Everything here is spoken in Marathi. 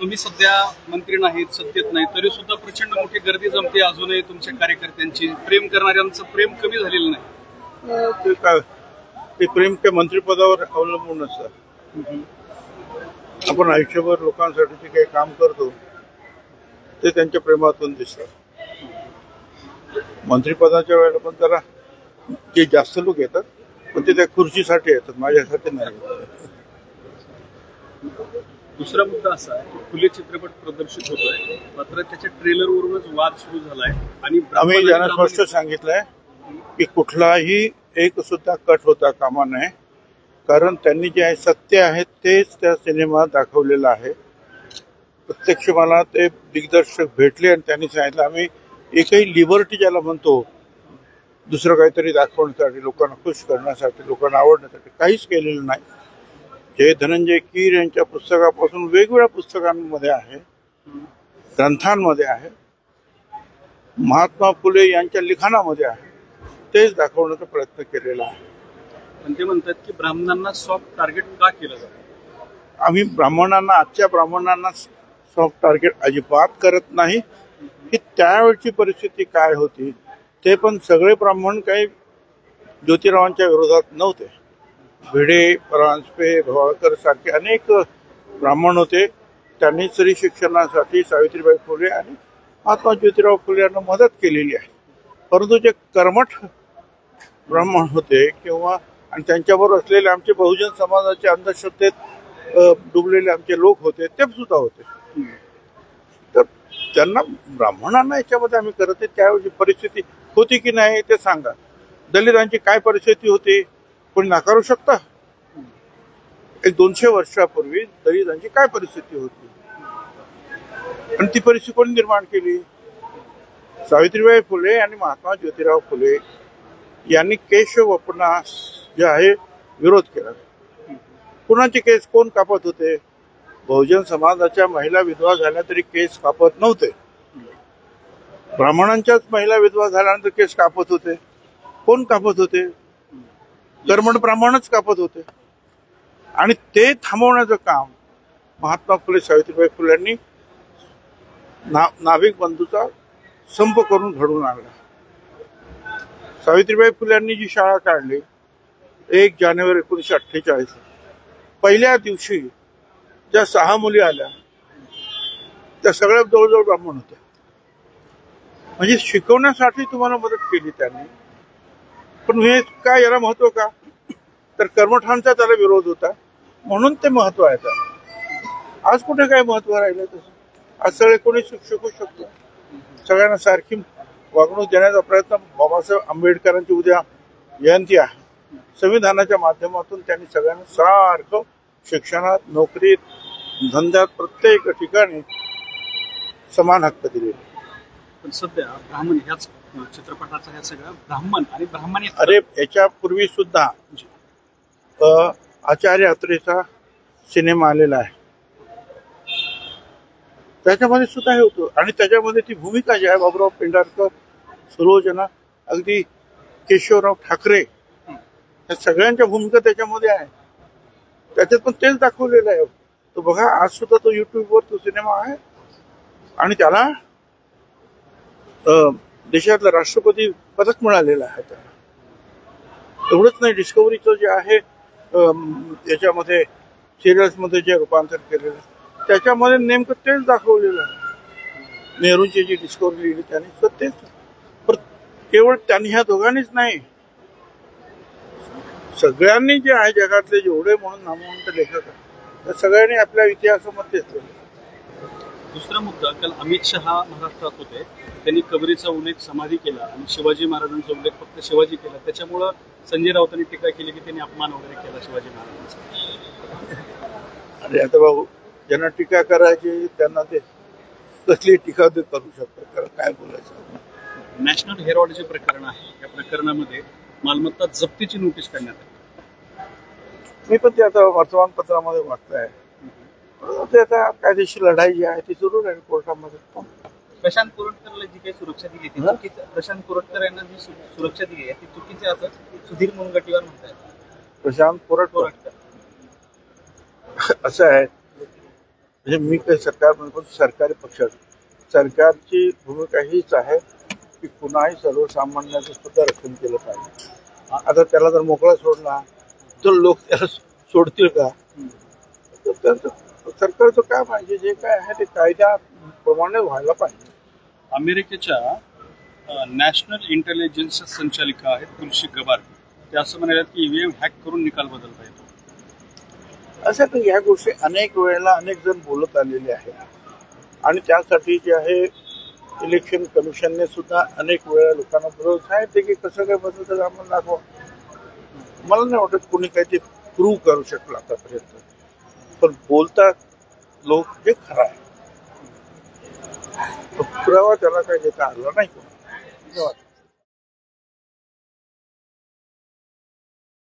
तुम्ही सध्या मंत्री नाहीत, सत्तेत नाही, तरी सुद्धा प्रचंड मोठी गर्दी जमते अजूनही तुमच्या कार्यकर्त्यांची. प्रेम करणाऱ्यांचं प्रेम कमी झालेलं नाही. ते प्रेम त्या मंत्रिपदावर अवलंबून असतं. आपण आयुष्यभर लोकांसाठी जे काही काम करतो ते त्यांच्या प्रेमातून दिसतं. मंत्रिपदाच्या वेळेला पण त्याला जे जास्त लोक येतात पण ते त्या खुर्चीसाठी येतात, माझ्यासाठी नाही. दुसरा मुद्दा असा आहे की खुले चित्रपट प्रदर्शित होतोय, मात्र त्याच्या ट्रेलरवरूनच वाद सुरू झालाय. आणि आम्ही ज्यांना स्पष्ट सांगितलंय की कुठलाही एक सुद्धा कट होता कामा नये, कारण त्यांनी जे आहे सत्य आहे तेच त्या सिनेमात दाखवलेलं आहे. प्रत्यक्ष मला ते दिग्दर्शक भेटले आणि त्यांनी सांगितलं आम्ही एकही लिबर्टी ज्याला म्हणतो दुसरं काहीतरी दाखवण्यासाठी, लोकांना खुश करण्यासाठी, लोकांना आवडण्यासाठी काहीच केलेलं नाही. जे धनंजय कीर यांच्या पुस्तकापासून वेगवेगळ्या पुस्तकांमध्ये आहे, ग्रंथांमध्ये आहे, महात्मा फुले यांच्या लिखाणामध्ये आहे, तेच दाखवण्याचा प्रयत्न केलेला आहे. पण ते म्हणतात की ब्राह्मणांना सॉफ्ट टार्गेट का केलं जातं? आम्ही ब्राह्मणांना, आजच्या ब्राह्मणांना सॉफ्ट टार्गेट अजिबात करत नाही. की त्यावेळची परिस्थिती काय होती ते पण सगळे ब्राह्मण काही ज्योतिरावांच्या विरोधात नव्हते. भिडे, परांजपे, भवाळकर सारखे अनेक ब्राह्मण होते. त्यांनी स्त्री शिक्षणासाठी सावित्रीबाई फुले आणि महात्मा ज्योतिराव फुले यांना मदत केलेली आहे. परंतु जे कर्मठ ब्राह्मण होते किंवा आणि त्यांच्याबरोबर असलेले आमचे बहुजन समाजाचे अंधश्रद्धेत डुबलेले आमचे लोक होते ते सुद्धा होते. तर त्यांना ब्राह्मणांना याच्यामध्ये आम्ही करत त्यावेळी परिस्थिती होती की नाही ते सांगा. दलितांची काय परिस्थिती होती कोणी नाकारू शकता? एक 200 वर्षापूर्वी दलितांची काय परिस्थिती होती आणि ती परिस्थिती कोणी निर्माण केली? सावित्रीबाई फुले आणि महात्मा ज्योतिराव फुले यांनी केशवपनास जे आहे विरोध केला. कुणाचे केस कोण कापत होते? बहुजन समाजाच्या महिला विधवा झाल्या तरी केस कापत नव्हते. ब्राह्मणांच्याच महिला विधवा झाल्यानंतर केस कापत होते. कोण कापत होते? कर्मठ ब्राह्मणच कापत होते. आणि ते थांबवण्याचं काम महात्मा फुले सावित्रीबाई फुल्यांनी नाभिक बंधूचा संप करून घडवून आणला. सावित्रीबाई फुल्यांनी जी शाळा काढली 1 जानेवारी 1948, पहिल्या दिवशी ज्या 6 मुली आल्या त्या सगळ्या जवळजवळ ब्राह्मण होत्या. म्हणजे शिकवण्यासाठी तुम्हाला मदत केली त्यांनी. पण हे काय याला महत्व का? तर कर्मठांचा त्याला विरोध होता म्हणून ते महत्व आहे. आज कुठे काय महत्व राहिलं तसं? आज सगळे कोणी शिकू शकतो. सगळ्यांना सारखी वागणूक देण्याचा प्रयत्न. बाबासाहेब आंबेडकरांची उद्या जयंती आहे. संविधानाच्या माध्यमातून त्यांनी सगळ्यांना सारखं शिक्षणात, नोकरीत, धंद्यात, प्रत्येक ठिकाणी समान हक्क दिले. पण सध्या ब्राह्मण ह्याच चित्रपटाचा ह्या सगळ्या ब्राह्मण आणि ब्राह्मणी. अरे याच्यापूर्वी सुद्धा आचार्य अत्रेचा सिनेमा आलेला आहे, त्याच्यामध्ये सुद्धा हे होतं. आणि त्याच्यामध्ये ती भूमिका जी आहे बाबूराव पेंढारकर, सुलोचना, अगदी केशवराव ठाकरे या सगळ्यांच्या भूमिका त्याच्यामध्ये आहे. त्याच्यात पण तेच दाखवलेलं आहे. तो बघा आज सुद्धा तो युट्यूबवर तो सिनेमा आहे आणि त्याला देशातलं राष्ट्रपती पदक मिळालेलं आहे त्याला. एवढंच नाही, डिस्कव्हरीचं जे आहे याच्यामध्ये सिरियल्समध्ये जे रूपांतर केलेलं आहे त्याच्यामध्ये नेमकं तेच दाखवलेलं आहे. नेहरूंची जी डिस्कव्हरी लिहिली त्याने तेच. पण केवळ त्यांनी ह्या दोघांनीच नाही, सगळ्यांनी जे आहे जगातले जेवढे म्हणून नामवंत लेखक आहेत त्या सगळ्यांनी आपल्या इतिहासामध्ये. दुसरा मुद्दा, काल अमित शहा महाराष्ट्रात होते, त्यांनी कबरीचा उल्लेख समाधी केला आणि शिवाजी महाराजांचा उल्लेख फक्त शिवाजी केला. त्याच्यामुळं संजय राऊतांनी टीका केली की त्यांनी अपमान वगैरे केला शिवाजी महाराजांचा. अरे आता भाऊ, ज्यांना टीका करायची त्यांना ते कसली टीका ते करू शकतात, काय बोलायचं. नॅशनल हेरॉल्डचे प्रकरण आहे, या प्रकरणामध्ये मालमत्ता जप्तीची नोटीस काढण्यात आली. मी पण ते आता वर्तमानपत्रामध्ये वाचतंय. ते आता कायदेशीर लढाई जी आहे ती सुरू राहील कोर्टामध्ये. प्रशांत कोरटकरला जी काही सुरक्षा दिली ती चुकीचं. प्रशांत कोरटकर यांना जी सुरक्षा दिली आहे ती चुकीची असं सुधीर मुनगंटीवार म्हणतात. प्रशांत कोरटकर असं आहे म्हणजे मी काही सरकार म्हणतो सरकारी पक्षात सरकारची भूमिका हीच आहे की कुणाही सर्वसामान्याचं सुद्धा रक्षण केलं पाहिजे. आता त्याला जर मोकळा सोडला तर लोक त्याला सोडतील का? तर त्यांचं सरकारचं काय पाहिजे, जे काय आहे ते कायद्याप्रमाणे व्हायला पाहिजे. अमेरिकेच्या नॅशनल इंटेलिजन्स संचालिका आहेत तुलसी गबार, ते असं म्हणाले की ईव्हीएम हॅक करून निकाल बदलता येतो. असं तर ह्या गोष्टी अनेक वेळेला अनेक जण बोलत आलेले आहेत आणि त्यासाठी जे आहे इलेक्शन कमिशनने सुद्धा अनेक वेळा लोकांना बरोबर सांगितले की कसं काय बदलतं आम्हाला दाखवा. मला नाही वाटत कोणी काही ते प्रूव्ह करू शकलं आतापर्यंत, पण बोलतात लोक हे खरं आहे. पुरावा त्याला काही देता आला नाही. धन्यवाद.